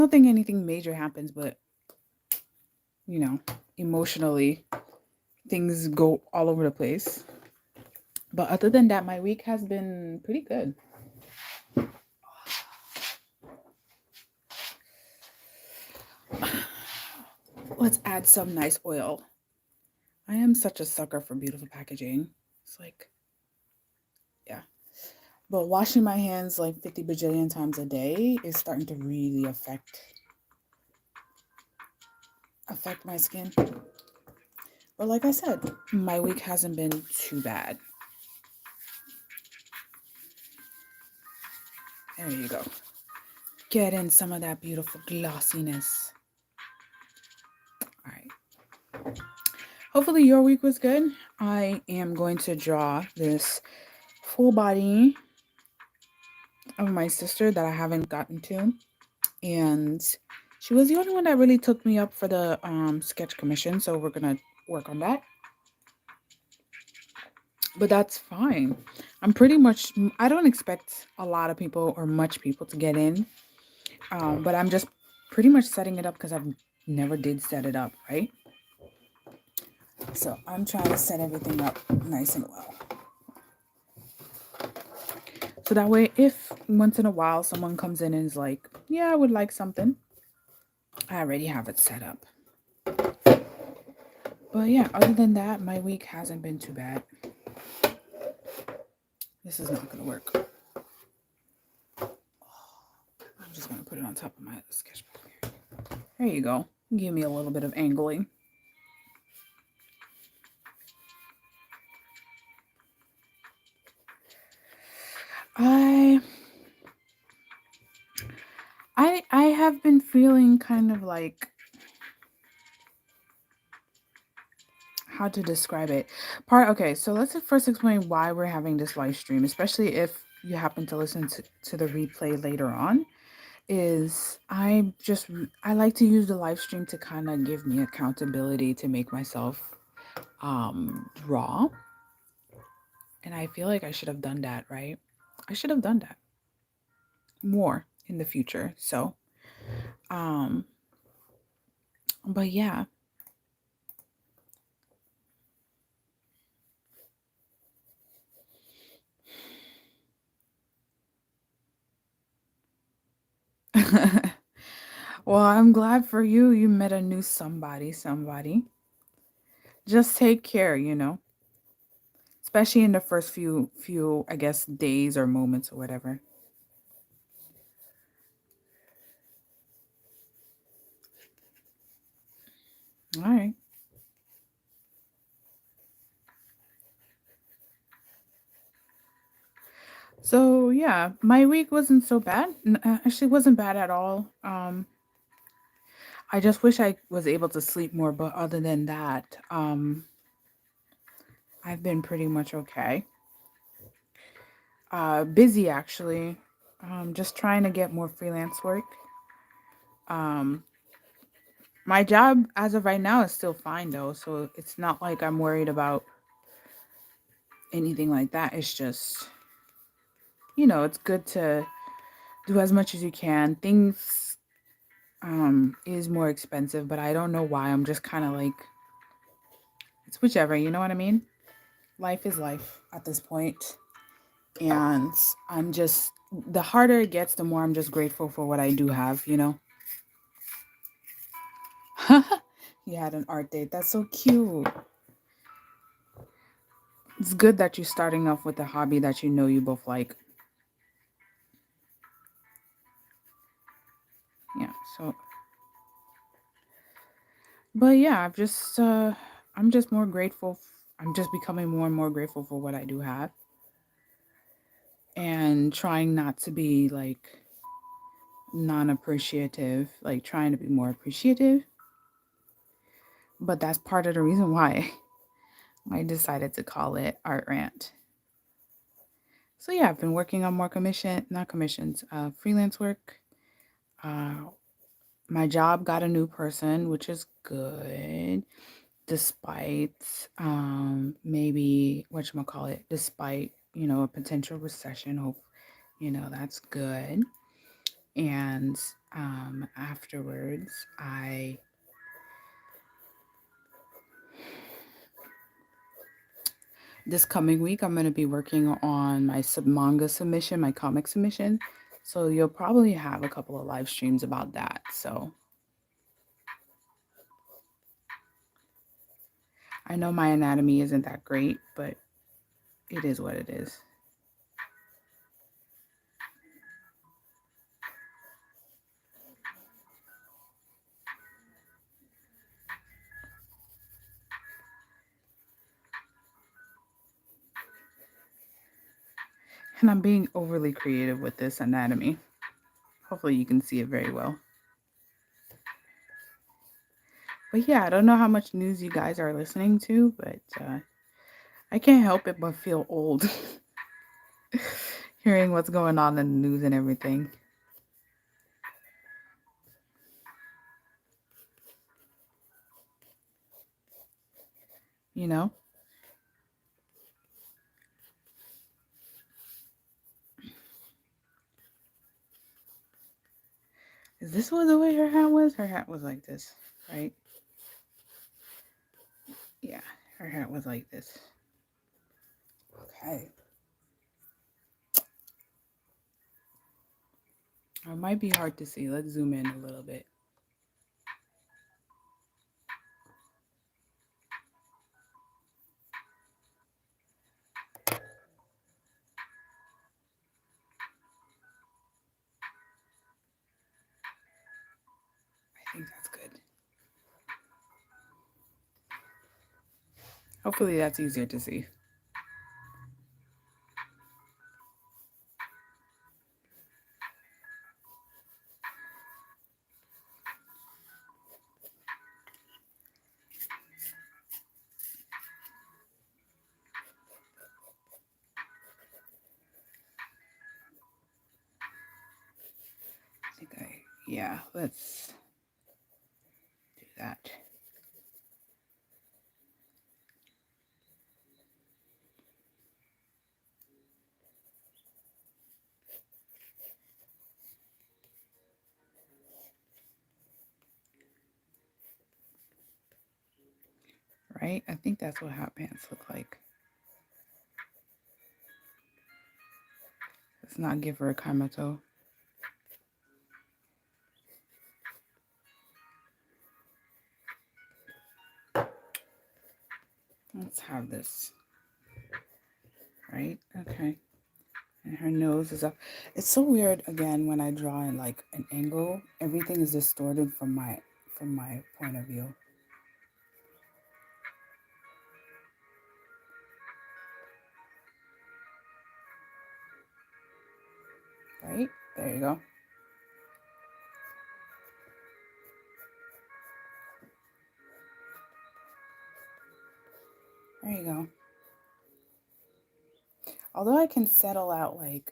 don't think anything major happens, but emotionally things go all over the place. But other than that, my week has been pretty good. Let's add some nice oil. I am such a sucker for beautiful packaging. It's like, yeah. But washing my hands like 50 bajillion times a day is starting to really affect my skin. But like I said, my week hasn't been too bad. There you go. Get in some of that beautiful glossiness. All right. Hopefully your week was good. I am going to draw this full body of my sister that I haven't gotten to. And she was the only one that really took me up for the sketch commission. So we're going to work on that. But that's fine. I don't expect a lot of people or much people to get in. But I'm just pretty much setting it up because I've never did set it up, right? So I'm trying to set everything up nice and well. So that way, if once in a while someone comes in and is like, yeah, I would like something, I already have it set up. But yeah, other than that, my week hasn't been too bad. This is not going to work. I'm just going to put it on top of my sketchbook. There you go. Give me a little bit of angling. I have been feeling kind of like, how to describe it. Okay, so let's first explain why we're having this live stream, especially if you happen to listen to the replay later on. Is I like to use the live stream to kind of give me accountability to make myself draw. And I feel like I should have done that, right? I should have done that more in the future. So but yeah. Well, I'm glad for you. You met a new somebody. Just take care, especially in the first few I guess days or moments or whatever. All right. So yeah, my week wasn't so bad. Actually, wasn't bad at all. I just wish I was able to sleep more, but other than that, I've been pretty much okay. Busy actually. Just trying to get more freelance work. Um, my job as of right now is still fine though, so it's not like I'm worried about anything like that. It's just, it's good to do as much as you can. Things is more expensive, but I don't know why. I'm just kind of like, it's whichever, you know what I mean? Life is life at this point. And I'm just, the harder it gets, the more I'm just grateful for what I do have, You had an art date. That's so cute. It's good that you're starting off with a hobby that you both like. Yeah, so but yeah, I'm just more grateful. I'm just becoming more and more grateful for what I do have and trying not to be like non-appreciative, like trying to be more appreciative. But that's part of the reason why I decided to call it Art Rant. So yeah, I've been working on more not commissions, freelance work. My job got a new person, which is good, despite maybe whatchamacallit, despite, a potential recession. Hope, that's good. And Afterwards, I this coming week I'm going to be working on my manga submission, my comic submission. So you'll probably have a couple of live streams about that. So I know my anatomy isn't that great, but it is what it is. And I'm being overly creative with this anatomy. Hopefully you can see it very well. But yeah, I don't know how much news you guys are listening to, but I can't help it but feel old hearing what's going on in the news and everything. You know? Is this what the way her hat was? Her hat was like this, right? Yeah, her hat was like this. Okay. It might be hard to see. Let's zoom in a little bit. I think that's good. Hopefully that's easier to see. Yeah, let's do that. Right? I think that's what hot pants look like. Let's not give her a kamato. Let's have this. Right? Okay. And her nose is up. It's so weird again when I draw in like an angle. Everything is distorted from my point of view. Right? There you go. There you go. Although I can settle out like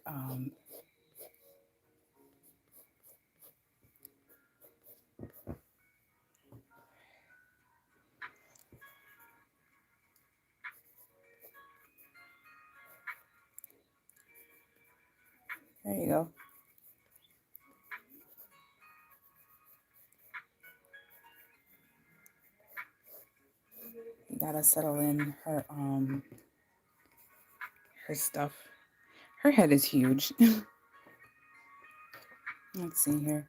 there you go. You gotta settle in her stuff. Her head is huge. Let's see here.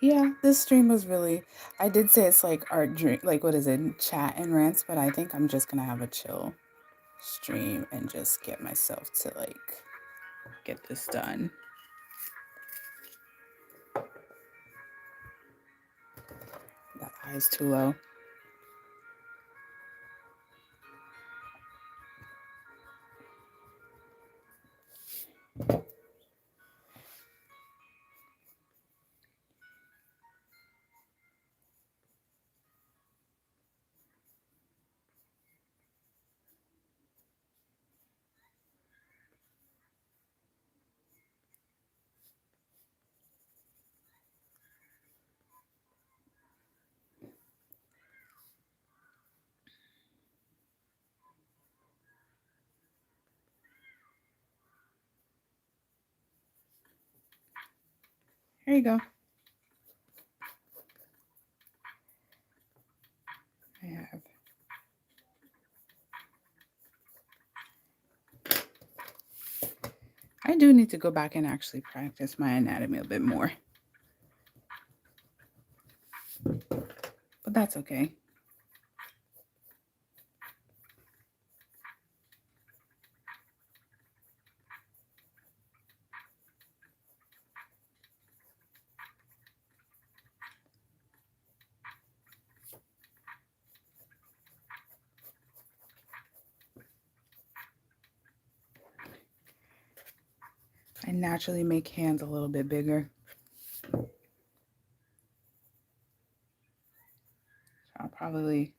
Yeah, this stream was really, I did say it's like art drink, like what is it, chat and rants, but I think I'm just gonna have a chill stream and just get myself to like get this done. That eye's too low. There you go. I have. I do need to go back and actually practice my anatomy a bit more. But that's okay. I naturally make hands a little bit bigger. So I'll probably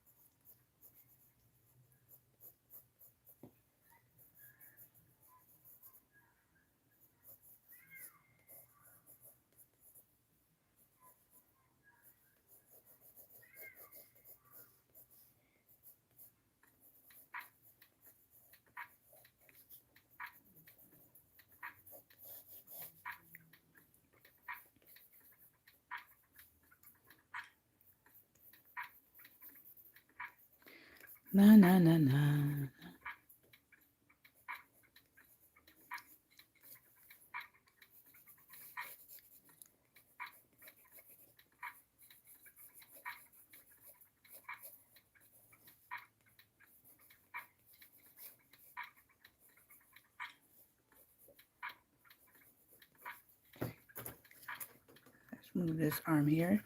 na na na na. Let's move this arm here.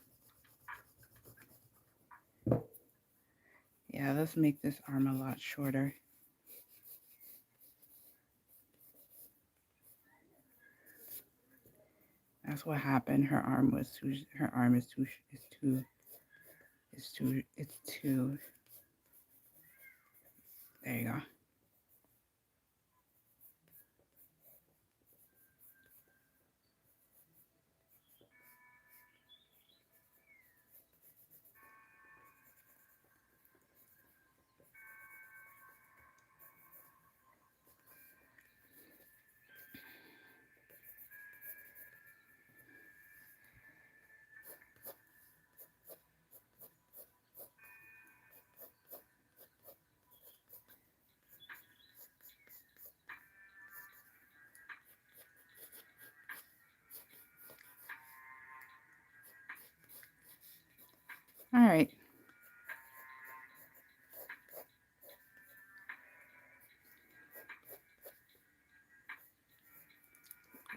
Yeah, let's make this arm a lot shorter. That's what happened. Her arm is too. There you go. All right.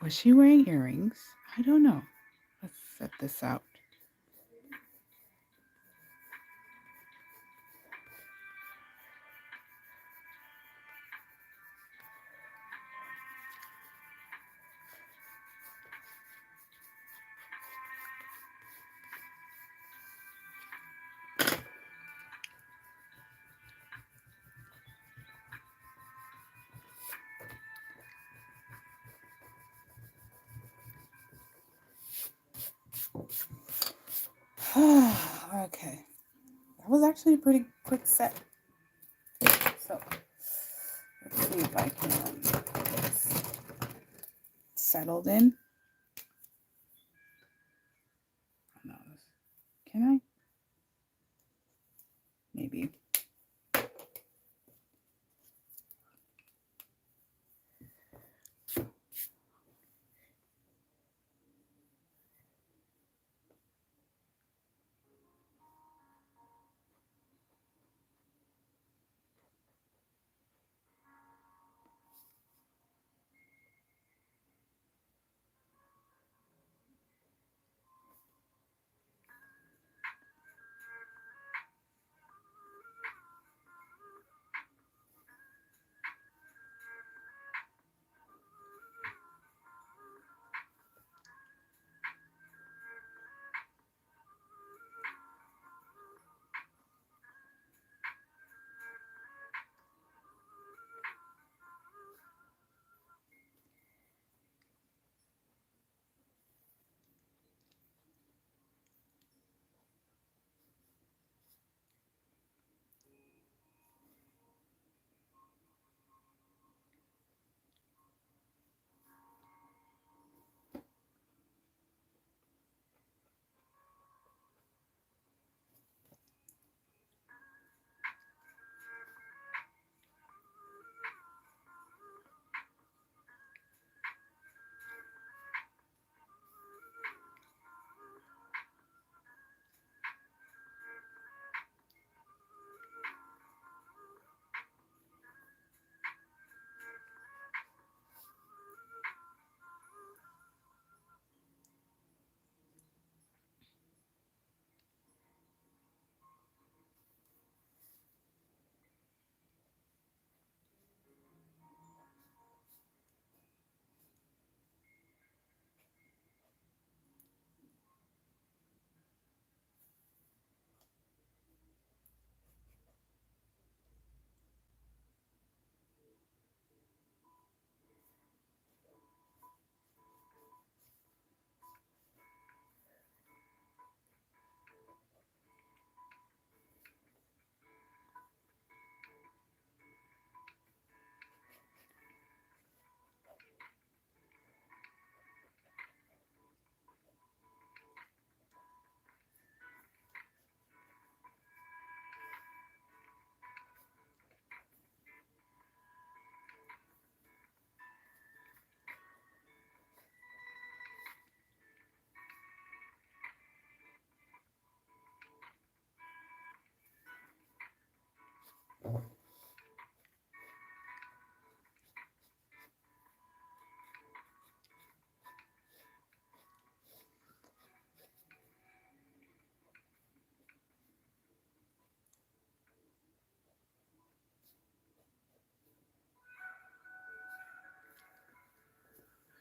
Was she wearing earrings? I don't know. Let's set this out. Okay. That was actually a pretty quick set. So let's see if I can get this settled in. No, can I? Maybe.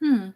Hmm.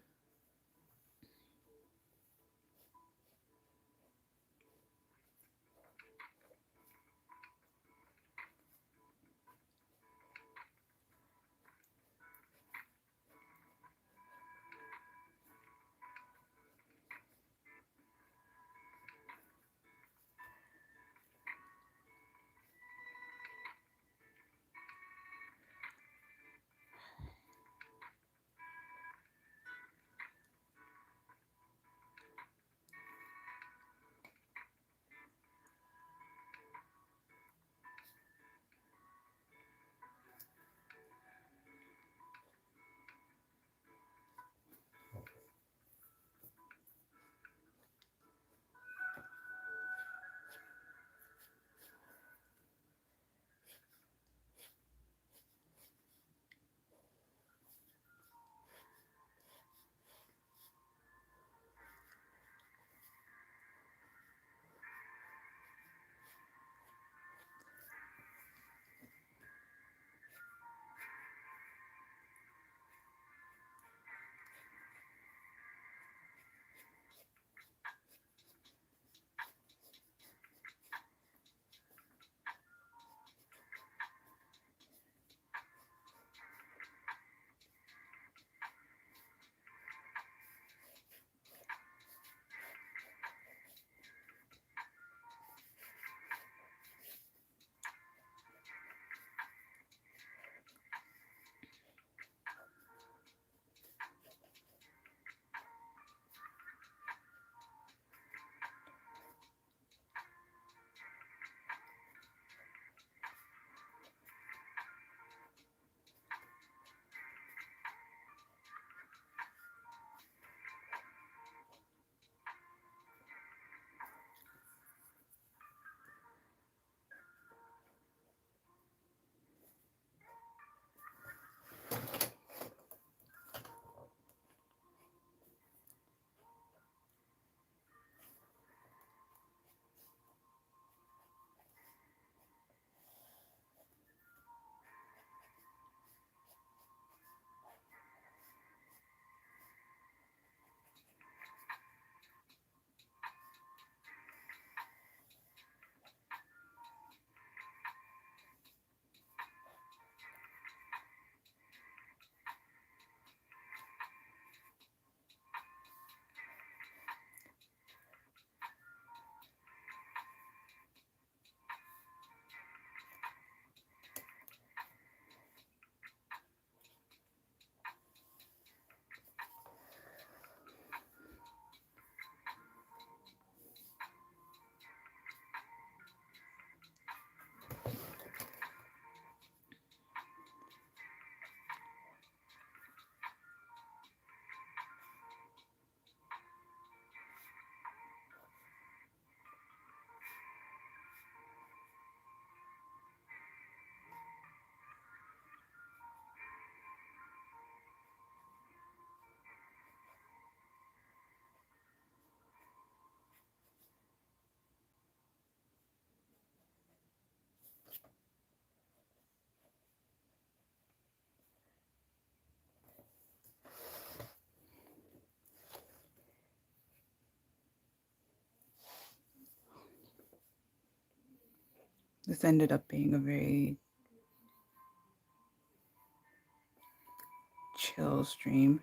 This ended up being a very chill stream.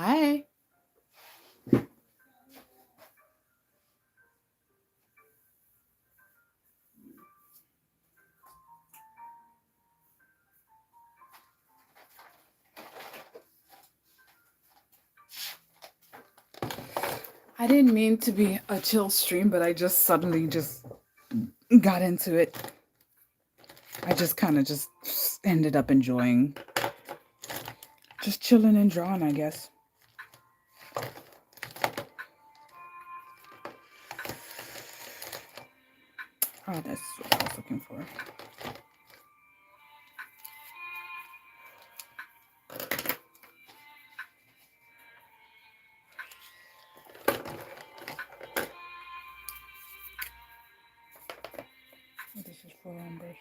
Hi. I didn't mean to be a chill stream, but I just suddenly just got into it. I just kind of just ended up enjoying just chilling and drawing, I guess. Oh, that's what I was looking for. Oh, this is for numbers.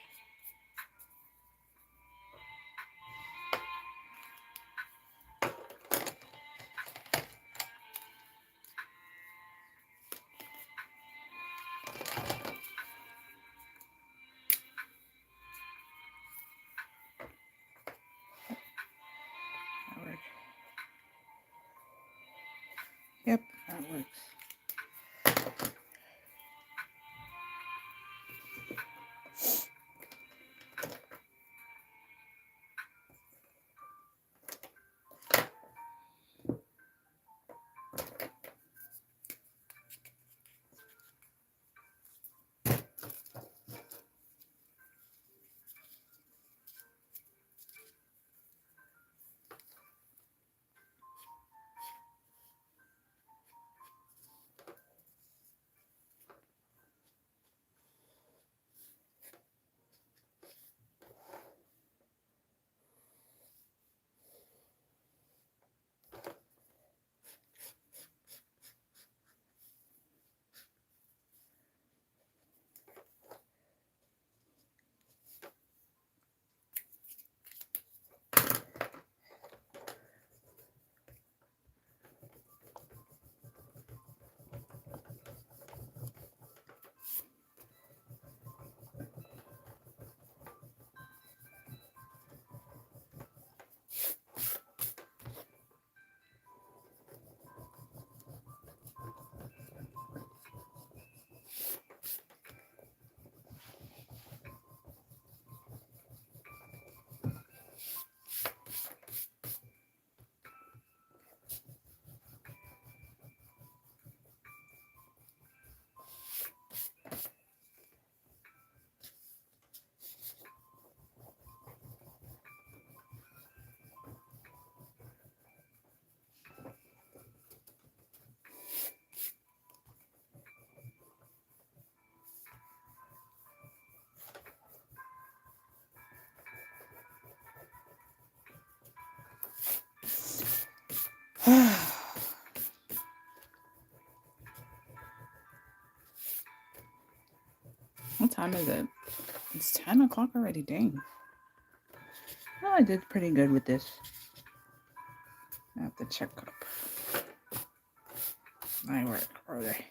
That works. Yep, that works. What time is it? It's 10 o'clock already. Dang. Oh, I did pretty good with this. I have to check up. My work. Where are they?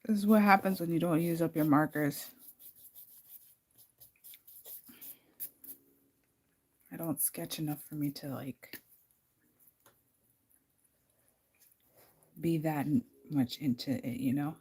This is what happens when you don't use up your markers. I don't sketch enough for me to like be that much into it, you know?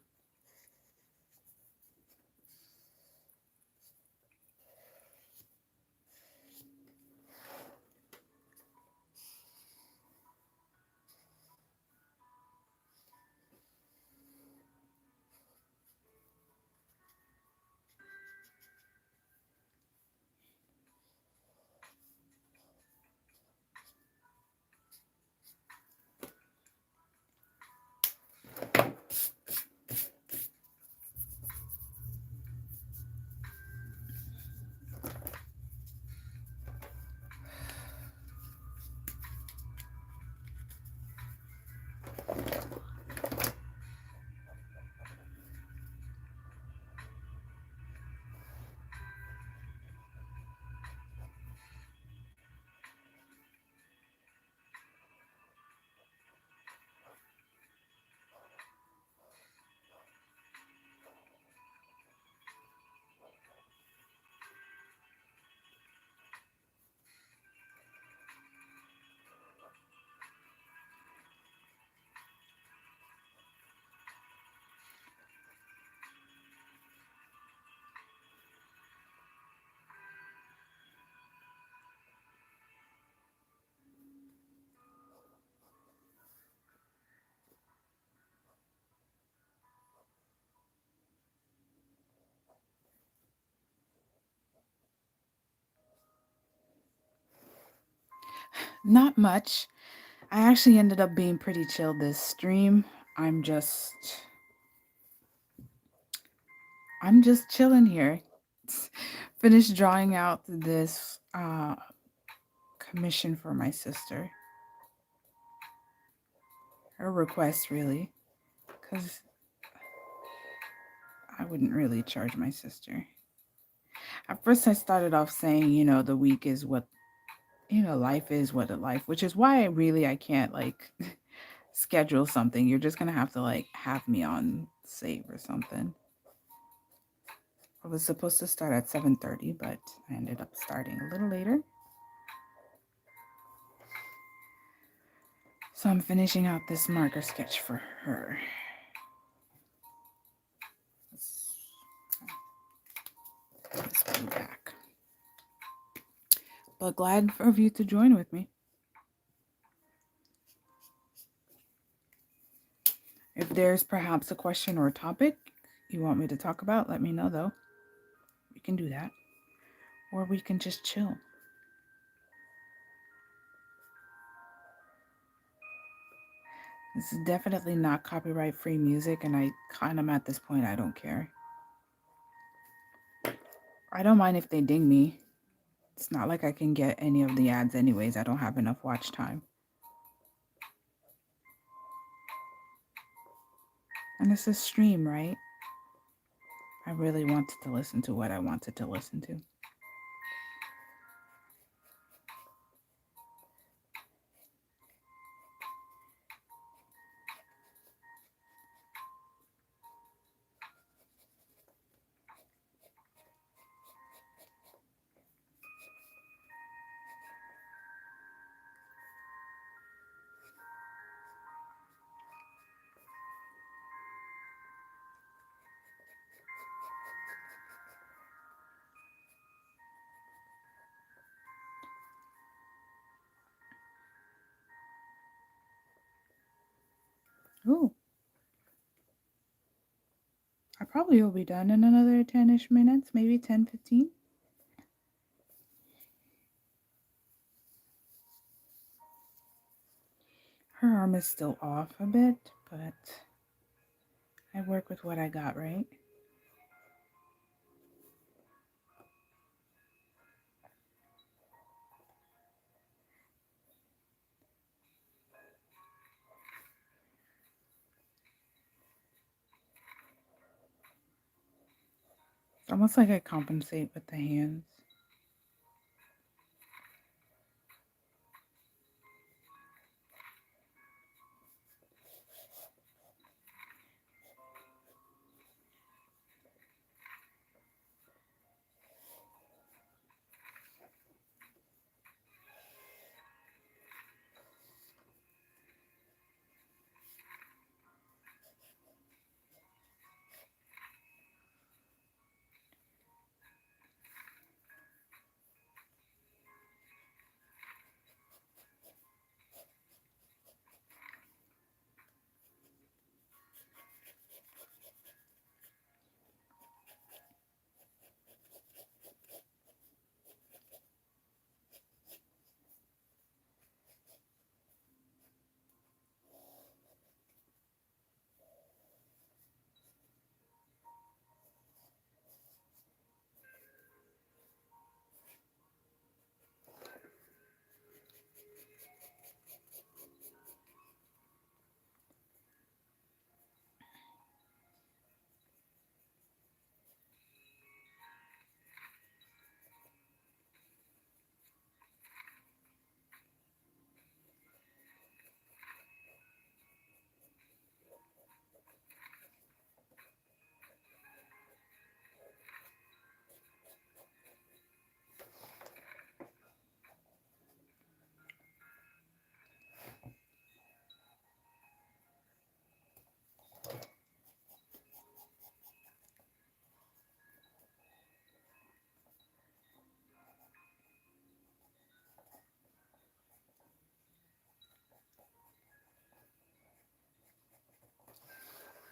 Not much. I actually ended up being pretty chill this stream. I'm just I'm just chilling here. Finished drawing out this commission for my sister. Her request really, cuz I wouldn't really charge my sister. At first I started off saying, the week is what, life is what it life, which is why I can't like schedule something. You're just going to have to like have me on save or something. I was supposed to start at 7:30, but I ended up starting a little later. So I'm finishing out this marker sketch for her. Let's go back. But glad of you to join with me. If there's perhaps a question or a topic you want me to talk about, let me know though. We can do that. Or we can just chill. This is definitely not copyright free music, and I kind of at this point, I don't care. I don't mind if they ding me. It's not like I can get any of the ads anyways. I don't have enough watch time. And it's a stream, right? I really wanted to listen to what I wanted to listen to. Ooh. I probably will be done in another 10-ish minutes, maybe 10, 15. Her arm is still off a bit, but I work with what I got, right? It's almost like I compensate with the hands.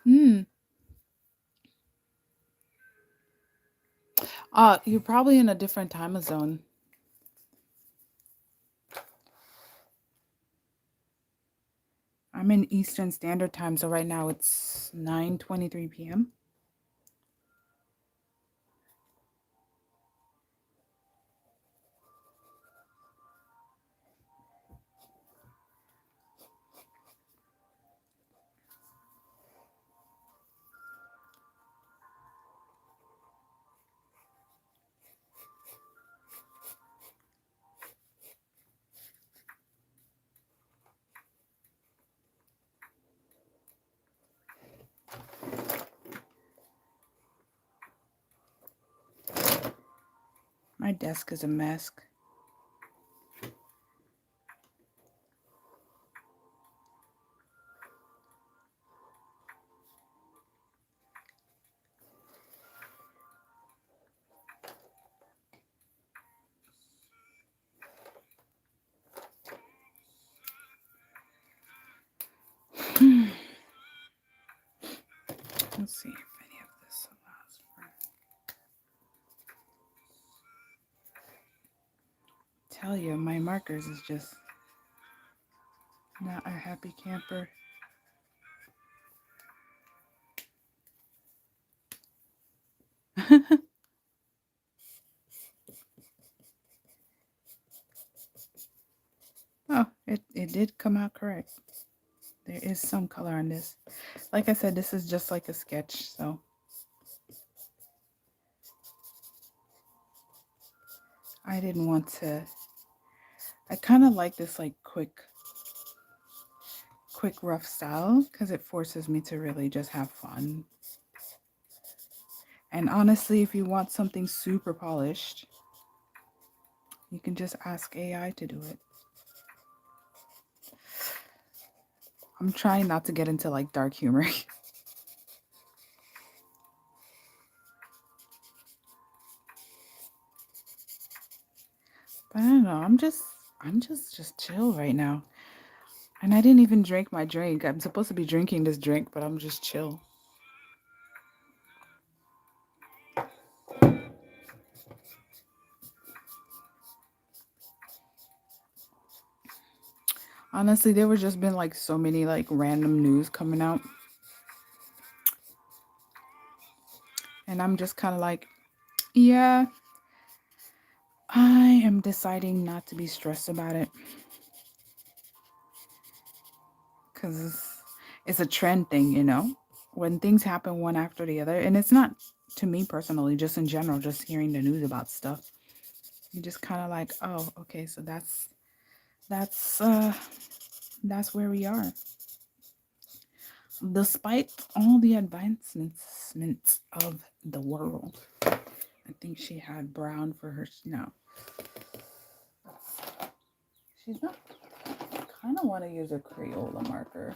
Hmm. You're probably in a different time zone. I'm in Eastern Standard Time, so right now it's 9:23 p.m. My desk is a mess. Let's see if any of this allows for. Tell you, my markers is just not a happy camper. Oh, it did come out correct. There is some color on this. Like I said, this is just like a sketch, so I didn't want to. I kind of like this like quick rough style because it forces me to really just have fun. And honestly, if you want something super polished, you can just ask AI to do it. I'm trying not to get into like dark humor. But I don't know. I'm just chill right now. And I didn't even drink my drink. I'm supposed to be drinking this drink, but I'm just chill. Honestly, there was just been like so many like random news coming out. And I'm just kind of like, yeah, I am deciding not to be stressed about it. Because it's a trend thing, you know? When things happen one after the other, and it's not to me personally, just in general, just hearing the news about stuff, you just kind of like, oh, okay, so that's uh that's where we are. Despite all the advancements of the world. I think she had brown for her. No, she's not. I kind of want to use a Crayola marker.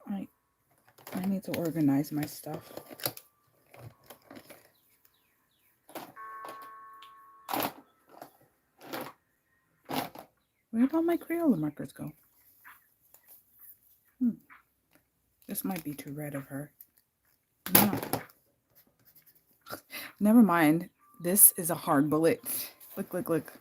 I I need to organize my stuff. Where did all my Crayola markers go? This might be too red of her. No. Never mind. This is a hard bullet. Look, look, look.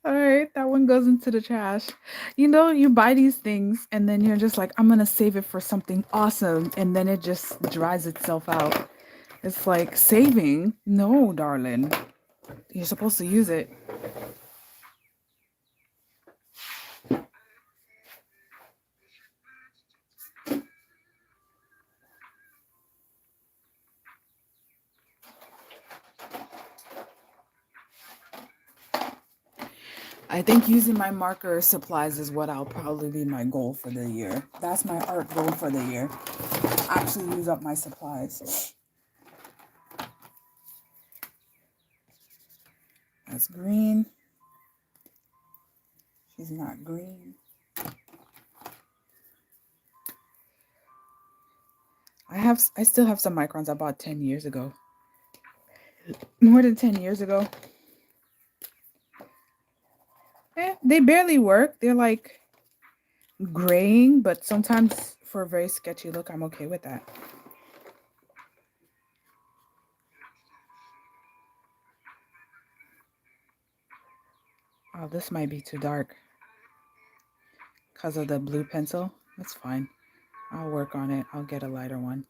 All right, that one goes into the trash. You know, you buy these things and then you're just like, I'm going to save it for something awesome. And then it just dries itself out. It's like saving. No, darling. You're supposed to use it. I think using my marker supplies is what I'll probably be my goal for the year. That's my art goal for the year. Actually use up my supplies. That's green. She's not green. I still have some microns I bought 10 years ago. More than 10 years ago. They barely work. They're like graying, but sometimes for a very sketchy look, I'm okay with that. Oh, this might be too dark because of the blue pencil. That's fine. I'll work on it. I'll get a lighter one.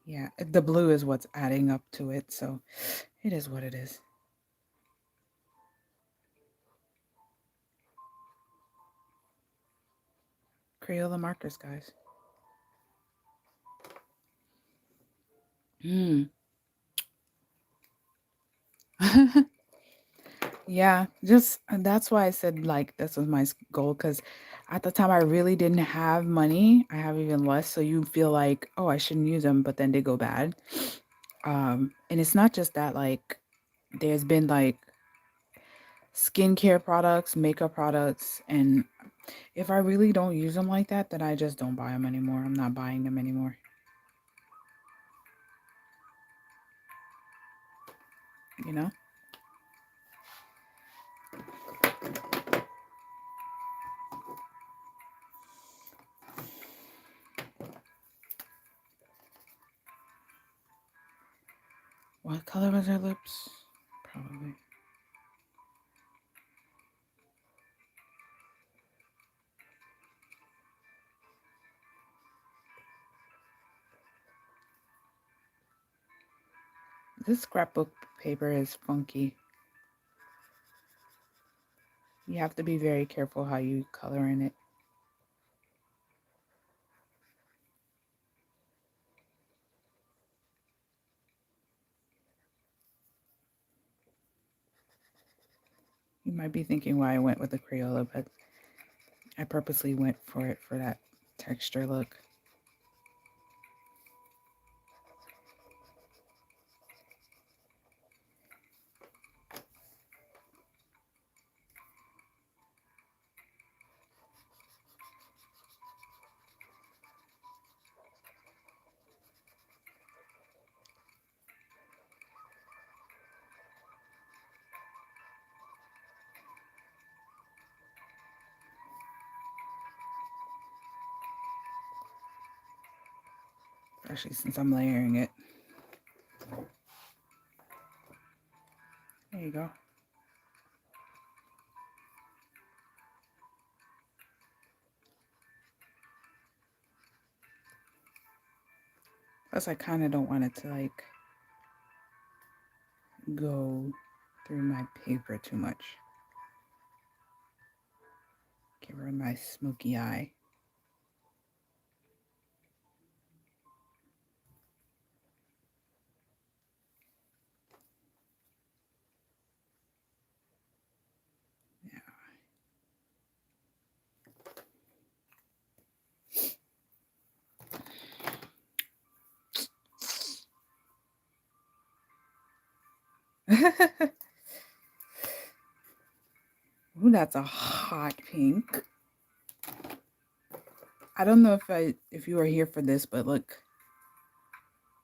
Yeah, the blue is what's adding up to it, so it is what it is. Crayola markers, guys. Mm. Yeah, just and that's why I said like this was my goal because at the time I really didn't have money. I have even less, so you feel like, oh, I shouldn't use them, but then they go bad. And it's not just that, like there's been like skincare products, makeup products, and if I really don't use them like that, then I just don't buy them anymore. I'm not buying them anymore. You know? What color was her lips? Probably. This scrapbook paper is funky. You have to be very careful how you color in it. You might be thinking why I went with the Crayola, but I purposely went for it for that texture look. Especially since I'm layering it. There you go. Plus, I kind of don't want it to like go through my paper too much. Give her a nice smoky eye. Yeah. Ooh, that's a hot pink. I don't know if you were here for this, but look.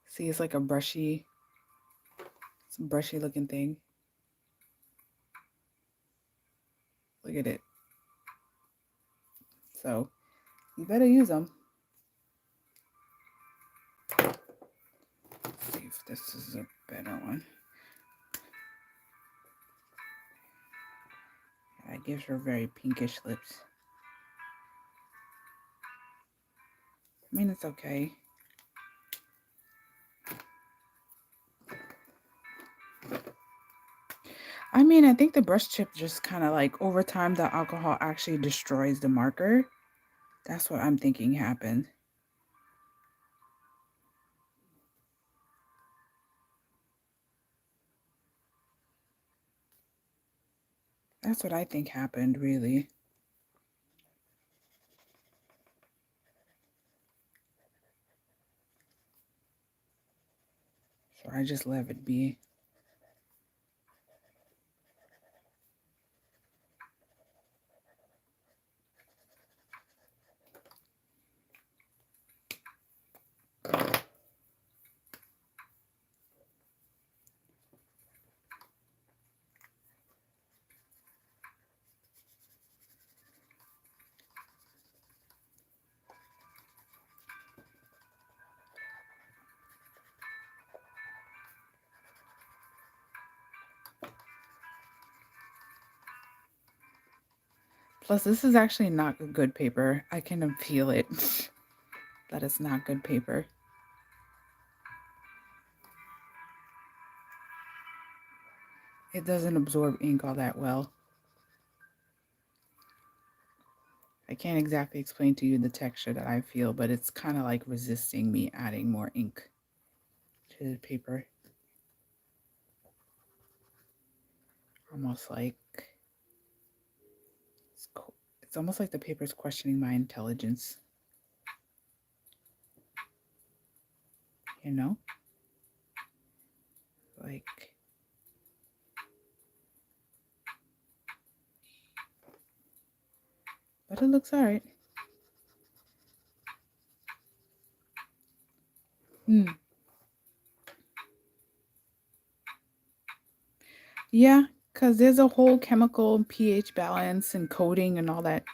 See, it's like a brushy, it's a brushy looking thing. Look at it. So you better use them. Let's see if this is a better one. That gives her very pinkish lips. I mean, it's okay. I mean, I think the brush chip just kind of like over time, the alcohol actually destroys the marker. That's what I'm thinking happened. That's what I think happened, really. So I just let it be. Plus, this is actually not a good paper. I can feel it that it's not good paper. It doesn't absorb ink all that well. I can't exactly explain to you the texture that I feel, but it's kind of like resisting me adding more ink to the paper. Almost like it's almost like the paper's questioning my intelligence. You know? Like, but it looks all right. Yeah, because there's a whole chemical pH balance and coding and all that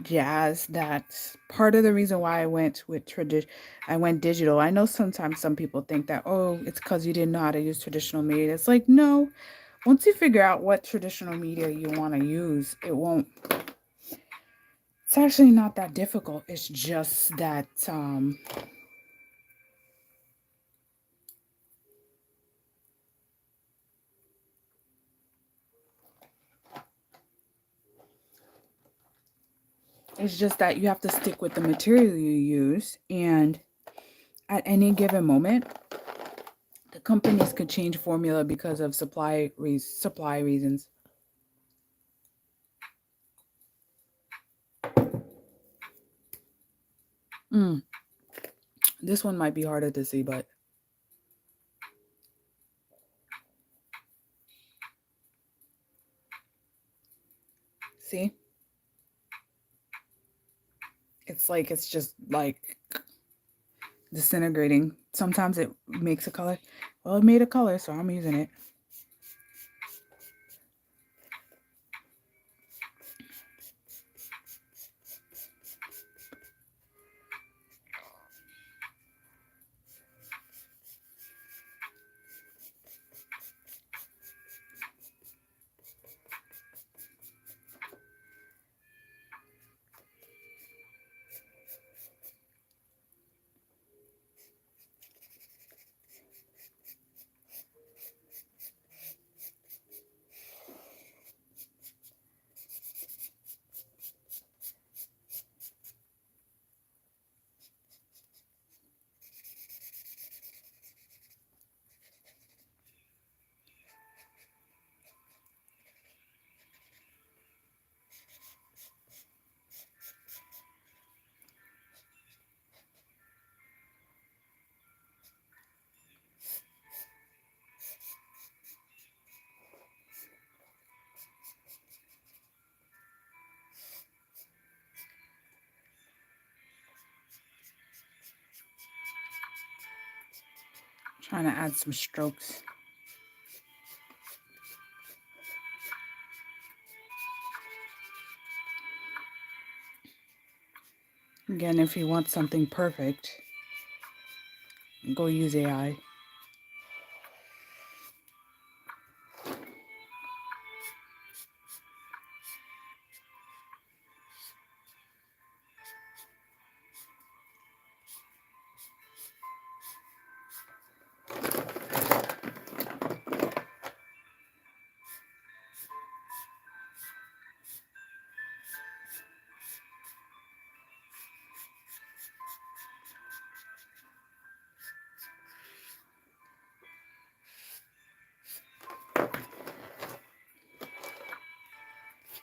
jazz. That's part of the reason why I went with I went digital. I know sometimes some people think that, oh, it's because you didn't know how to use traditional media. It's like, no, once you figure out what traditional media you want to use, it's actually not that difficult. It's just that you have to stick with the material you use, and at any given moment, the companies could change formula because of supply reasons. This one might be harder to see, but see, it's just like disintegrating. Sometimes it makes a color. Well, it made a color, so I'm using it. Trying to add some strokes. Again, if you want something perfect, go use AI.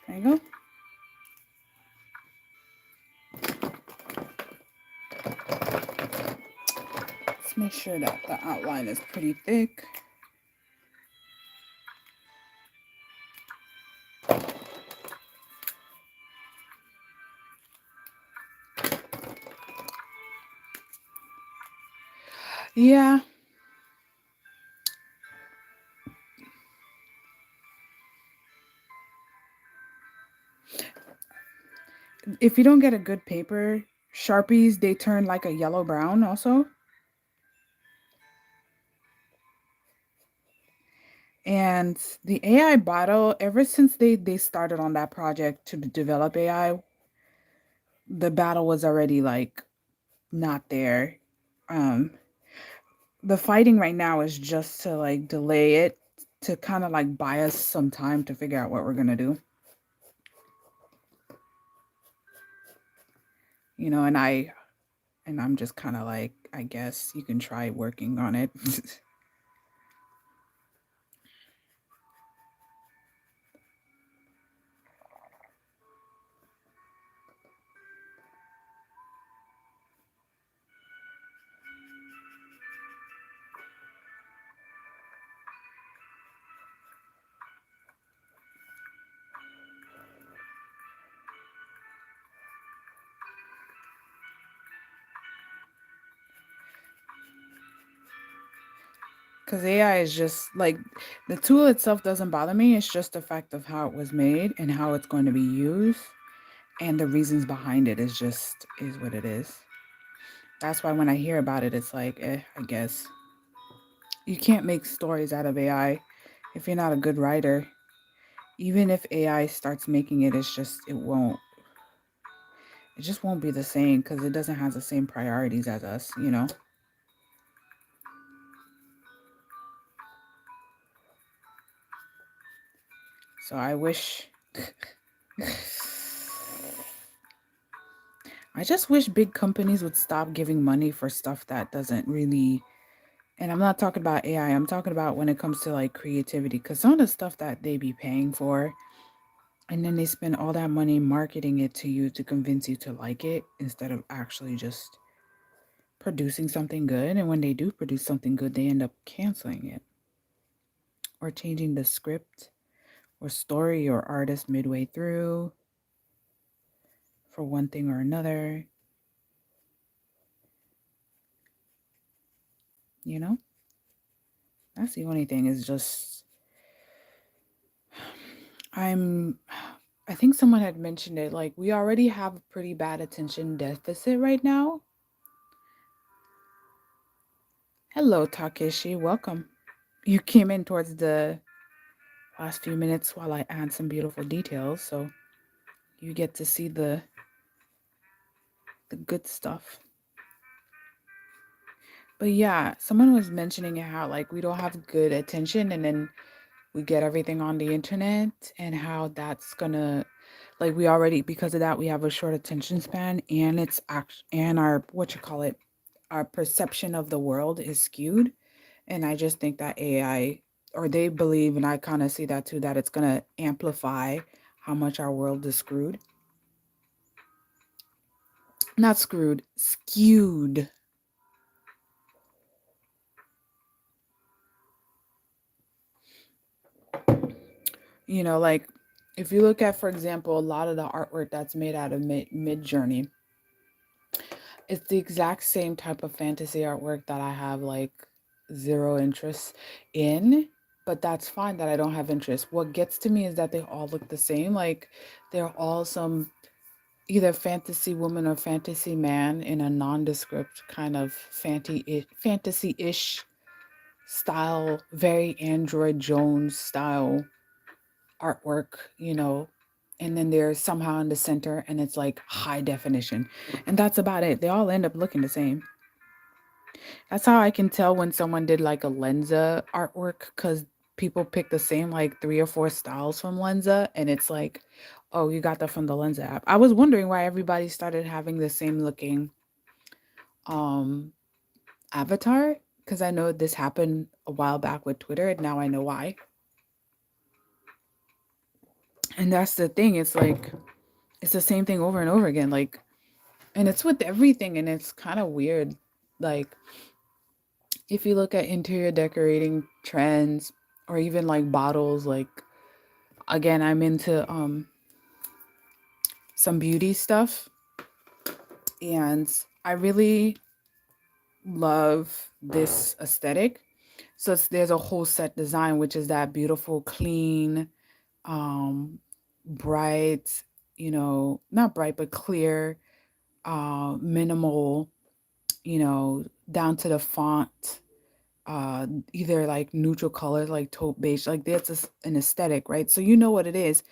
There you go. Let's make sure that the outline is pretty thick. Yeah. If you don't get a good paper, Sharpies, they turn like a yellow brown also. And the AI battle, ever since they started on that project to develop AI, the battle was already like not there. Um, the fighting right now is just to like delay it, to kind of like buy us some time to figure out what we're gonna do. You know, and I'm just kind of like, I guess you can try working on it. Because AI is just like, the tool itself doesn't bother me. It's just the fact of how it was made and how it's going to be used, and the reasons behind it is just is what it is. That's why when I hear about it, it's like, I guess you can't make stories out of AI if you're not a good writer. Even if AI starts making it, it just won't be the same because it doesn't have the same priorities as us, you know? So I wish, I just wish big companies would stop giving money for stuff that doesn't really, and I'm not talking about AI, I'm talking about when it comes to like creativity, because some of the stuff that they be paying for, and then they spend all that money marketing it to you to convince you to like it instead of actually just producing something good. And when they do produce something good, they end up canceling it or changing the script or story or artist midway through for one thing or another, you know? That's the only thing is just I'm I think someone had mentioned it, like we already have a pretty bad attention deficit right now. Hello Takeshi, welcome. You came in towards the last few minutes while I add some beautiful details, so you get to see the good stuff. But yeah, someone was mentioning how like we don't have good attention, and then we get everything on the internet, and how that's gonna, like, we already, because of that, we have a short attention span, and and our, what you call it, our perception of the world is skewed. And I just think that AI, or they believe, and I kind of see that too, that it's gonna amplify how much our world is screwed. Not screwed, skewed. You know, like if you look at, for example, a lot of the artwork that's made out of mid journey, it's the exact same type of fantasy artwork that I have like zero interest in, but that's fine that I don't have interest. What gets to me is that they all look the same. Like they're all some either fantasy woman or fantasy man in a nondescript kind of fantasy-ish style, very Android Jones style artwork, you know. And then they're somehow in the center and it's like high definition. And that's about it. They all end up looking the same. That's how I can tell when someone did like a Lenza artwork, because people pick the same like three or four styles from Lenza, and it's like, oh, you got that from the Lenza app. I was wondering why everybody started having the same looking um avatar, because I know this happened a while back with Twitter, and now I know why. And that's the thing. It's like it's the same thing over and over again. Like, and it's with everything, and it's kind of weird. Like if you look at interior decorating trends or even like bottles, like again, I'm into some beauty stuff, and I really love this aesthetic. So there's a whole set design, which is that beautiful, clean, um, bright, you know, not bright but clear, minimal, you know, down to the font, either like neutral colors like taupe beige, like that's an aesthetic, right? So you know what it is.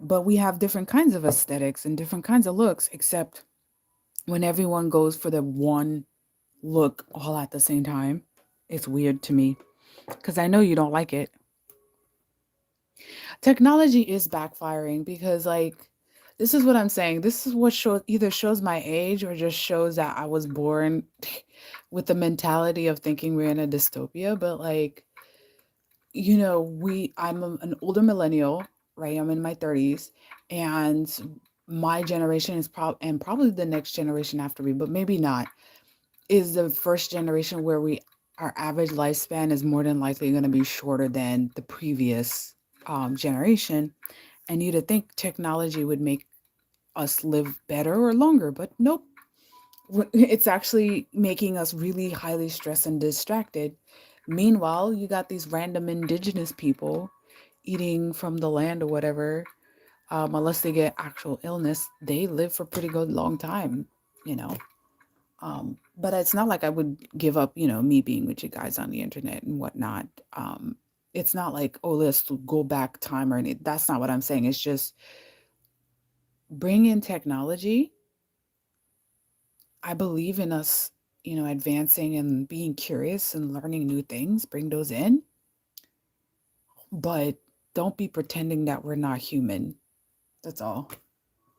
But we have different kinds of aesthetics and different kinds of looks, except when everyone goes for the one look all at the same time, it's weird to me because I know you don't like it. Technology is backfiring because, like, this is what I'm saying. This is what either shows my age or just shows that I was born with the mentality of thinking we're in a dystopia. But like, I'm an older millennial, right? I'm in my 30s, and my generation is probably the next generation after me, but maybe not, is the first generation where our average lifespan is more than likely going to be shorter than the previous generation. And you'd think technology would make us live better or longer, but nope. It's actually making us really highly stressed and distracted. Meanwhile, you got these random indigenous people eating from the land or whatever. Unless they get actual illness, they live for pretty good long time, you know. But it's not like I would give up, me being with you guys on the internet and whatnot. It's not like, oh, let's go back time or anything. That's not what I'm saying. It's just bring in technology. I believe in us, advancing and being curious and learning new things. Bring those in, but don't be pretending that we're not human. That's all.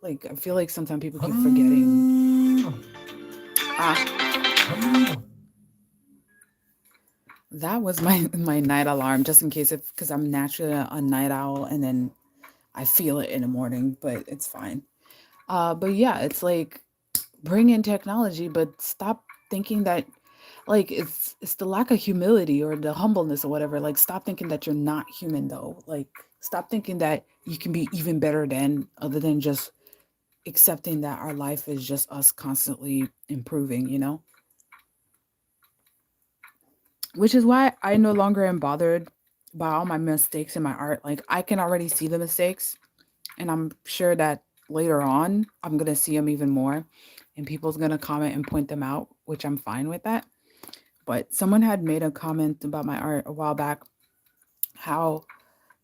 Like, I feel like sometimes people keep forgetting. Ah, that was my night alarm, just in case, because I'm naturally a night owl, and then I feel it in the morning, but it's fine. But yeah, it's like, bring in technology, but stop thinking that, like, it's the lack of humility or the humbleness or whatever. Like, stop thinking that you're not human though. Like, stop thinking that you can be even better than, other than just accepting that our life is just us constantly improving. Which is why I no longer am bothered by all my mistakes in my art. Like, I can already see the mistakes, and I'm sure that later on I'm gonna see them even more, and people's gonna comment and point them out, which I'm fine with that. But someone had made a comment about my art a while back, how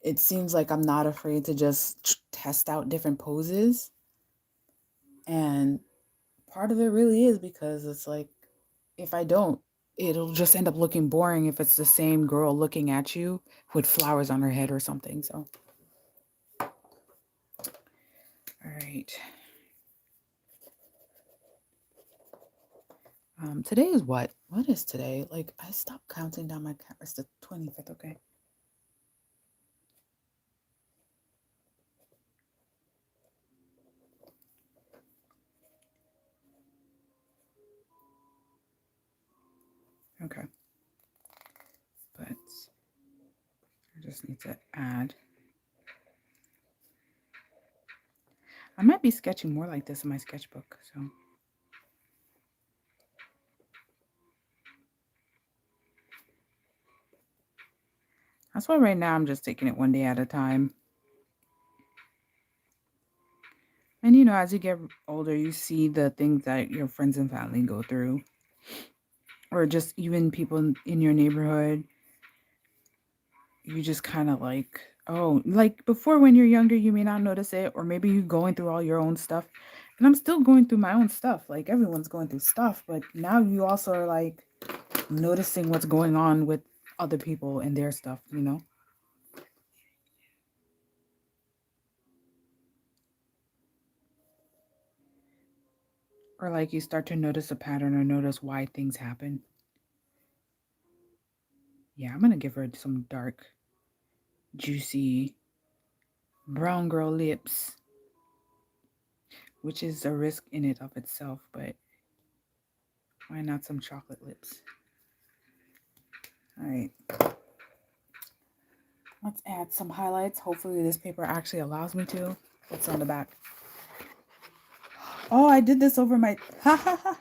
it seems like I'm not afraid to just test out different poses. And part of it really is because it's like, if I don't, it'll just end up looking boring if it's the same girl looking at you with flowers on her head or something. So, all right. Today is what? What is today? Like, I stopped counting down my cat. It's the 25th, okay? Okay. But I just need to add. I might be sketching more like this in my sketchbook, so. That's why right now I'm just taking it one day at a time. And as you get older, you see the things that your friends and family go through, or just even people in your neighborhood. You just kind of like, oh, like before when you're younger, you may not notice it, or maybe you're going through all your own stuff. And I'm still going through my own stuff. Like, everyone's going through stuff, but now you also are like noticing what's going on with other people and their stuff. Or like you start to notice a pattern or notice why things happen. Yeah, I'm gonna give her some dark, juicy brown girl lips, which is a risk in it of itself, but why not some chocolate lips? All right. Let's add some highlights. Hopefully this paper actually allows me to. What's on the back? Oh, I did this over my... Ha ha ha.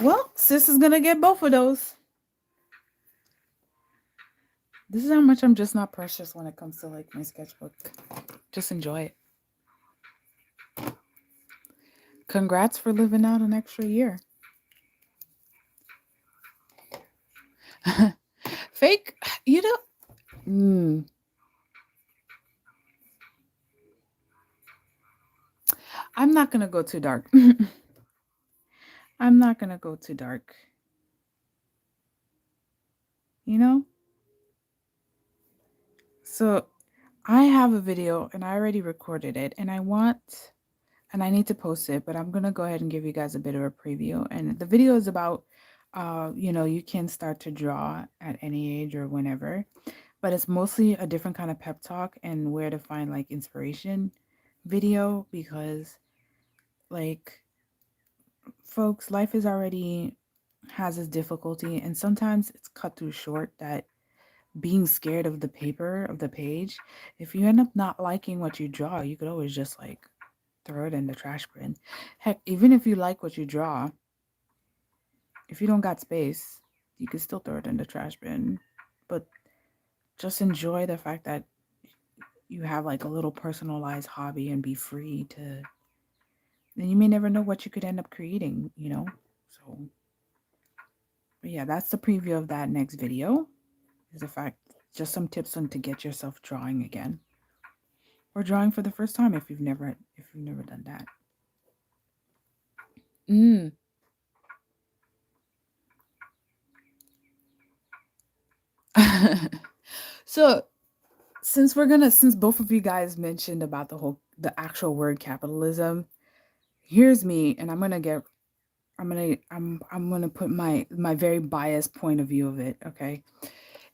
Well, sis is gonna get both of those. This is how much I'm just not precious when it comes to like my sketchbook. Just enjoy it. Congrats for living out an extra year. Fake, you know, I'm not gonna go too dark. I'm not gonna go too dark. You know? So I have a video and I already recorded it and I need to post it, but I'm gonna go ahead and give you guys a bit of a preview. And the video is about you can start to draw at any age or whenever, but it's mostly a different kind of pep talk and where to find like inspiration video because like folks, life is already has its difficulty and sometimes it's cut too short that being scared of the paper of the page, if you end up not liking what you draw, you could always just like throw it in the trash bin. Heck, even if you like what you draw, if you don't got space, you could still throw it in the trash bin. But just enjoy the fact that you have like a little personalized hobby and be free to then you may never know what you could end up creating. So but yeah, that's the preview of that next video. Is the fact just some tips on to get yourself drawing again. Or drawing for the first time if you've never done that. Mm. So since both of you guys mentioned about the actual word capitalism, here's me and I'm gonna put my very biased point of view of it, okay?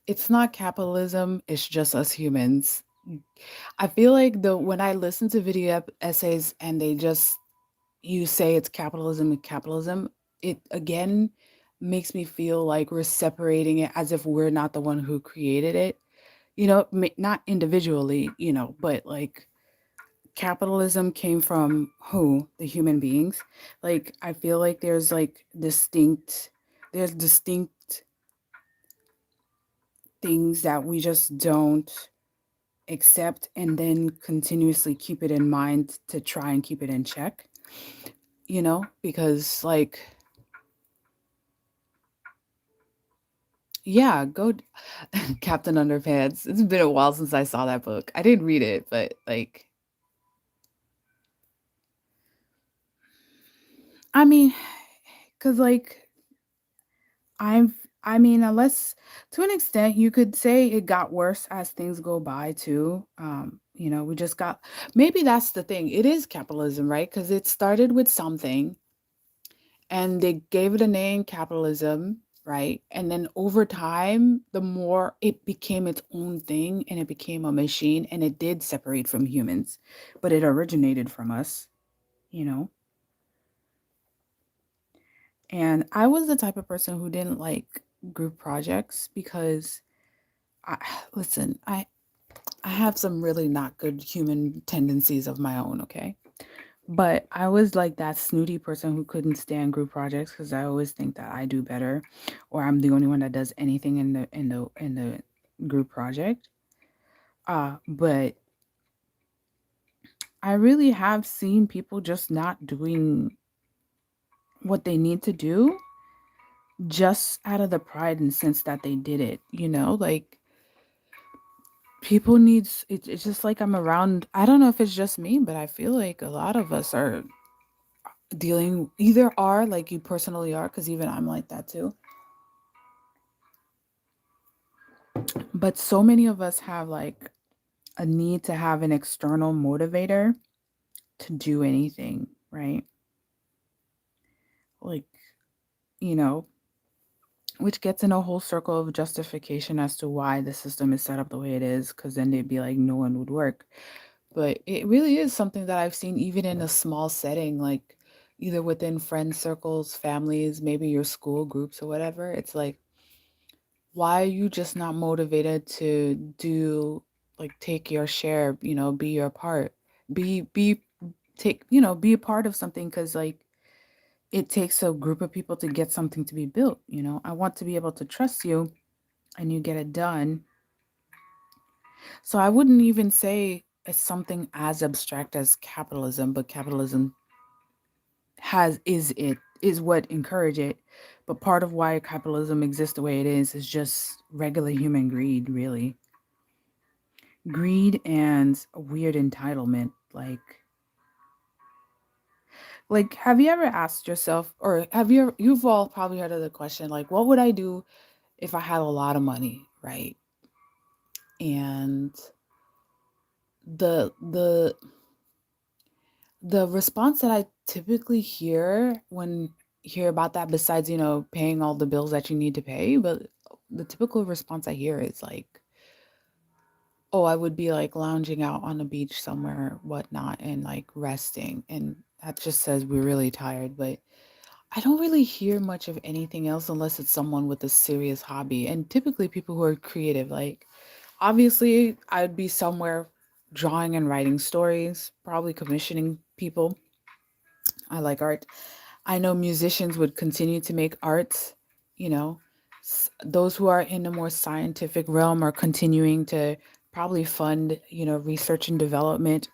It's not capitalism, it's just us humans. I feel like the when I listen to essays and they just you say it's capitalism and capitalism, it again makes me feel like we're separating it as if we're not the one who created it. Not individually, but like capitalism came from who? The human beings. Like I feel like there's distinct things that we just don't accept and then continuously keep it in mind to try and keep it in check, because like yeah, Captain Underpants. It's been a while since I saw that book. I didn't read it, but like I mean, cuz like I've I mean, unless to an extent you could say it got worse as things go by too. We just got maybe that's the thing. It is capitalism, right? Cuz it started with something and they gave it a name, capitalism, right? And then over time, the more it became its own thing and it became a machine and it did separate from humans, but it originated from us, you know? And I was the type of person who didn't like group projects because I listen, I have some really not good human tendencies of my own, okay? But I was like that snooty person who couldn't stand group projects because I always think that I do better or I'm the only one that does anything in the group project. But I really have seen people just not doing what they need to do just out of the pride and sense that they did it. Like people needs it's just like I'm around. I don't know if it's just me, but I feel like a lot of us are dealing either are like you personally are because even I'm like that too. But so many of us have like a need to have an external motivator to do anything, right? Like, you know, which gets in a whole circle of justification as to why the system is set up the way it is, because then they'd be like, no one would work. But it really is something that I've seen even in a small setting, like either within friend circles, families, maybe your school groups or whatever. It's like, why are you just not motivated to do like take your share, be your part, be take, be a part of something because like it takes a group of people to get something to be built. I want to be able to trust you and you get it done. So I wouldn't even say it's something as abstract as capitalism, but capitalism is what encourage it. But part of why capitalism exists the way it is just regular human greed, really. Greed and a weird entitlement. Like have you ever asked yourself, or you've all probably heard of the question, like, what would I do if I had a lot of money, right? And the the the response that I typically hear about that, besides, paying all the bills that you need to pay, but the typical response I hear is like, oh, I would be like lounging out on the beach somewhere, whatnot, and like resting. And that just says we're really tired. But I don't really hear much of anything else unless it's someone with a serious hobby. And typically people who are creative, like obviously I'd be somewhere drawing and writing stories, probably commissioning people. I like art. I know musicians would continue to make art, you know. Those who are in a more scientific realm are continuing to probably fund, research and development,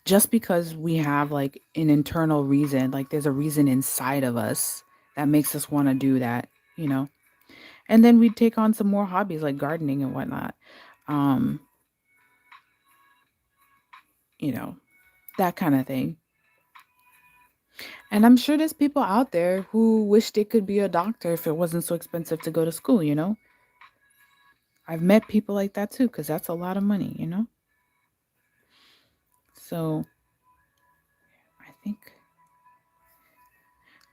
just because we have like an internal reason, like there's a reason inside of us that makes us want to do that, you know. And then we'd take on some more hobbies like gardening and whatnot. Um, you know, that kind of thing. And I'm sure there's people out there who wish they could be a doctor if it wasn't so expensive to go to school, you know? I've met people like that too, because that's a lot of money, you know? So I think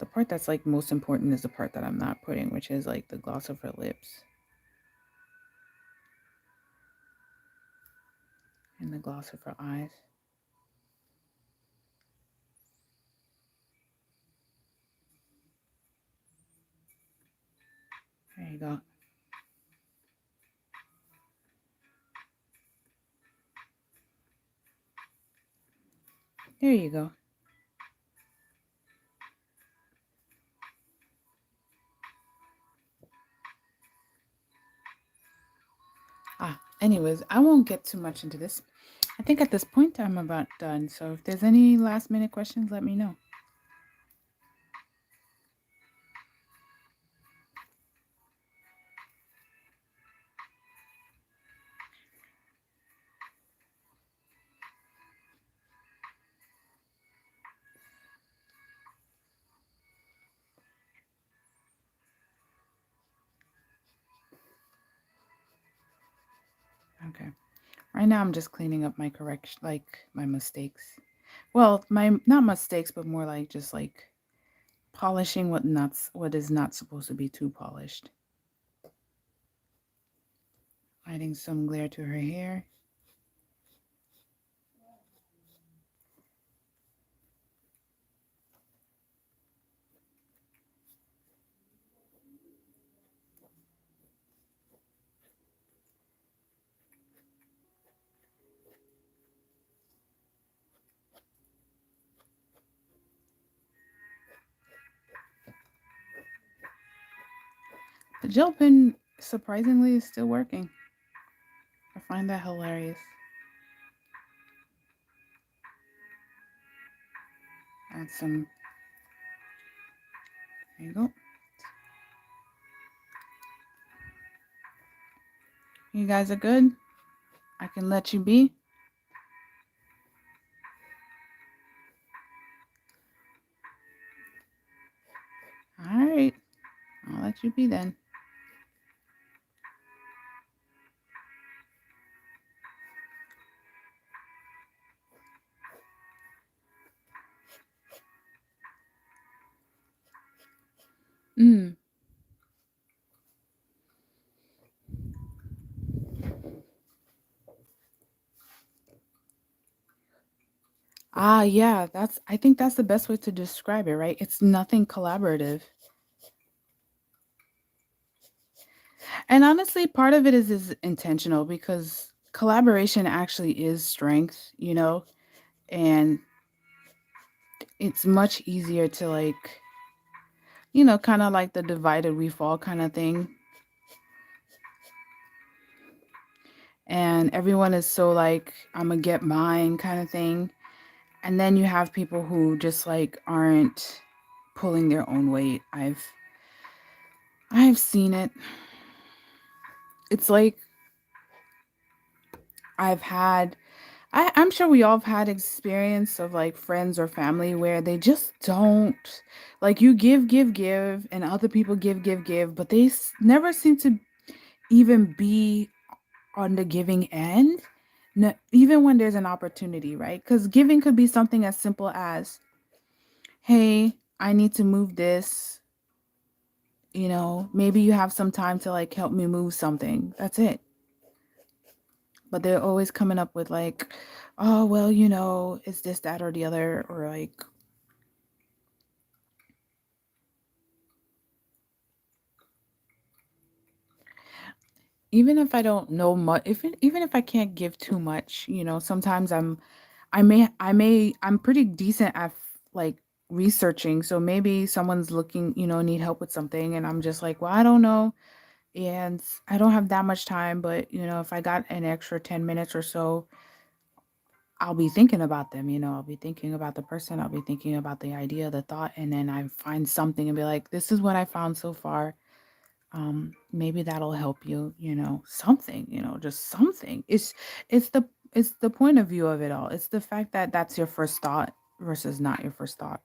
the part that's like most important is the part that I'm not putting, which is like the gloss of her lips and the gloss of her eyes. There you go. There you go. Anyways, I won't get too much into this. I think at this point I'm about done. So if there's any last minute questions, let me know. Okay. Right now I'm just cleaning up my correction, like my mistakes. Well, my not mistakes, but more like just like polishing what is not supposed to be too polished. Adding some glare to her hair. The gel pen, surprisingly, is still working. I find that hilarious. Add some. There you go. You guys are good. I can let you be. All right. I'll let you be then. Mm. Yeah, I think that's the best way to describe it, right? It's nothing collaborative. And honestly, part of it is intentional because collaboration actually is strength, and it's much easier to like, kind of like the divided we fall kind of thing. And everyone is so like, I'm gonna get mine kind of thing. And then you have people who just like aren't pulling their own weight. I've seen it. It's like I've had I'm sure we all have had experience of like friends or family where they just don't like you give, and other people give, but they never seem to even be on the giving end. No, even when there's an opportunity, right? Because giving could be something as simple as, hey, I need to move this. Maybe you have some time to like help me move something. That's it. But they're always coming up with like, oh, well, it's this, that, or the other, or like, even if I don't know much, even if I can't give too much, sometimes I'm pretty decent at like researching. So maybe someone's looking, need help with something, and I'm just like, well, I don't know, and I don't have that much time, but if I got an extra 10 minutes or so, I'll be thinking about them. I'll be thinking about the person, I'll be thinking about the idea, the thought, and then I find something and be like, this is what I found so far. Maybe that'll help you, something, just something. It's the it's the point of view of it all. It's the fact that that's your first thought versus not your first thought.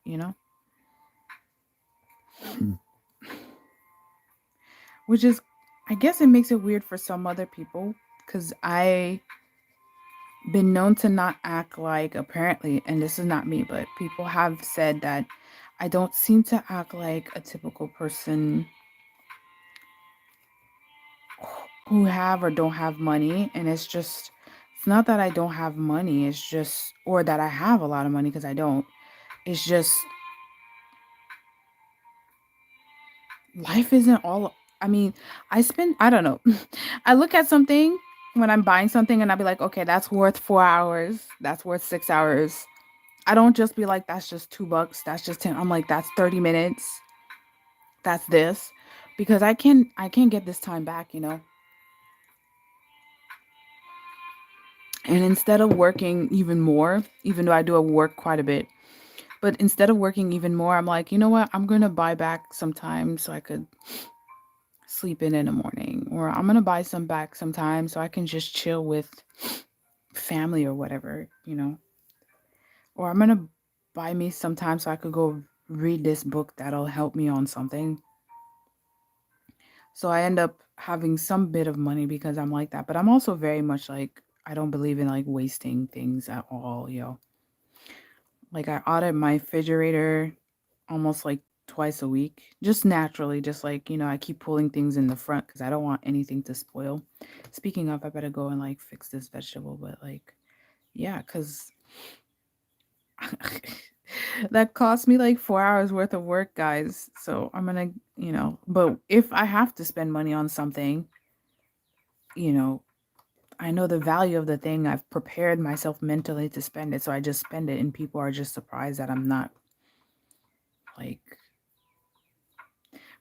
Which is, I guess it makes it weird for some other people, because I been known to not act like, apparently, and this is not me, but people have said that I don't seem to act like a typical person who have or don't have money. And it's not that I don't have money, it's just, or that I have a lot of money, because I don't. It's just, life isn't all, I mean, I don't know. I look at something when I'm buying something and I'll be like, okay, that's worth 4 hours, that's worth 6 hours. I don't just be like, that's just $2, that's just 10. I'm like, that's 30 minutes, that's this, because I can't get this time back. And instead of working even more, even though I do work quite a bit, but instead of working even more, I'm like, you know what? I'm going to buy back some time so I could sleep in the morning, or I'm going to buy some back sometime so I can just chill with family or whatever. Or I'm going to buy me some time so I could go read this book that'll help me on something. So I end up having some bit of money because I'm like that. But I'm also very much like, I don't believe in like wasting things at all. Like I audit my refrigerator almost like twice a week, just naturally, just like, I keep pulling things in the front because I don't want anything to spoil. Speaking of, I better go and like fix this vegetable, but like, yeah, because that cost me like 4 hours worth of work, guys. So I'm gonna, but if I have to spend money on something, you know, I know the value of the thing. I've prepared myself mentally to spend it. So I just spend it, and people are just surprised that I'm not like,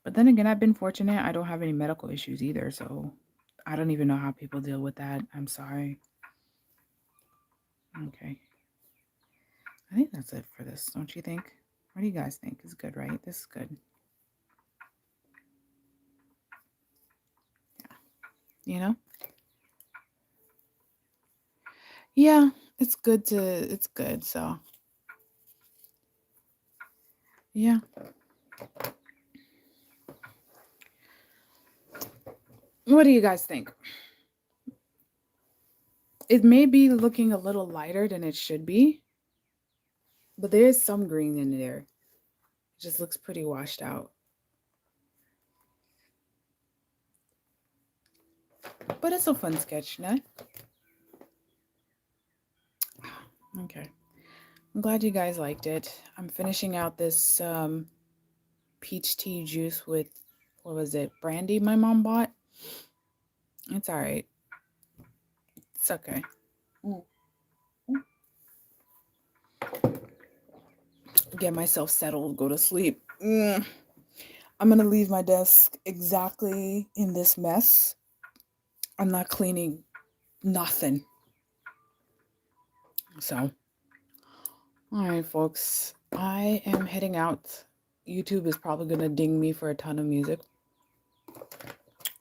but then again, I've been fortunate. I don't have any medical issues either. So I don't even know how people deal with that. I'm sorry. Okay. I think that's it for this, don't you think? What do you guys think? It's good, right? This is good. You know? Yeah, it's good. So, yeah. What do you guys think? It may be looking a little lighter than it should be, but there is some green in there. It just looks pretty washed out. But it's a fun sketch, no? Okay. I'm glad you guys liked it. I'm finishing out this peach tea juice with, what was it, brandy my mom bought. It's all right. It's okay. Mm. Get myself settled, go to sleep. I'm gonna leave my desk exactly in this mess. I'm not cleaning nothing. So, all right, folks. I am heading out. YouTube is probably going to ding me for a ton of music.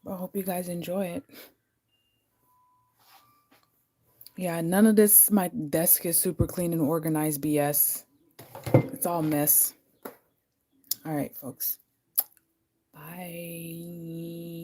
But I hope you guys enjoy it. Yeah, none of this, my desk is super clean and organized BS. It's all mess. All right, folks. Bye.